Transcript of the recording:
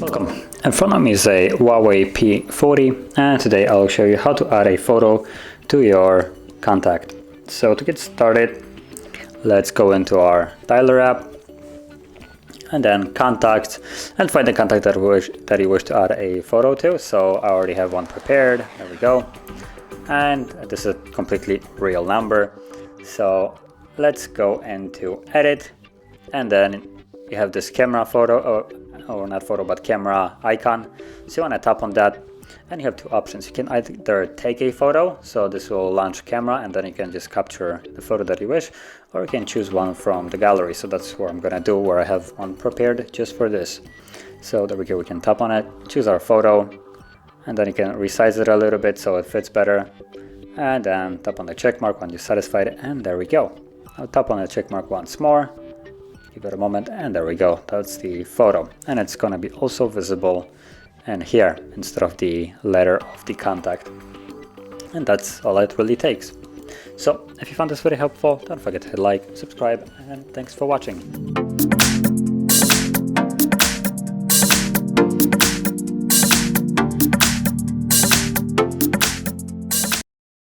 Welcome. In front of me is a HUAWEI P40, and today I'll show you how to add a photo to your contact. So to get started, let's go into our dialer app and then contacts and find the contact that you wish to add a photo to. So I already have one prepared. There we go. And this is a completely real number. So let's go into edit, and then you have this camera photo, or not photo but camera icon. So you want to tap on that, and you have two options. You can either take a photo, so this will launch camera and then you can just capture the photo that you wish, or you can choose one from the gallery. So that's what I'm gonna do, where I have one prepared just for this. So there we go, we can tap on it, choose our photo, and then you can resize it a little bit so it fits better, and then tap on the check mark when you're satisfied, and there we go. I'll tap on the check mark once more, give it a moment, and there we go. That's the photo, and it's gonna be also visible and here instead of the letter of the contact. And that's all it really takes. So if you found this very helpful, don't forget to hit like, subscribe, and thanks for watching.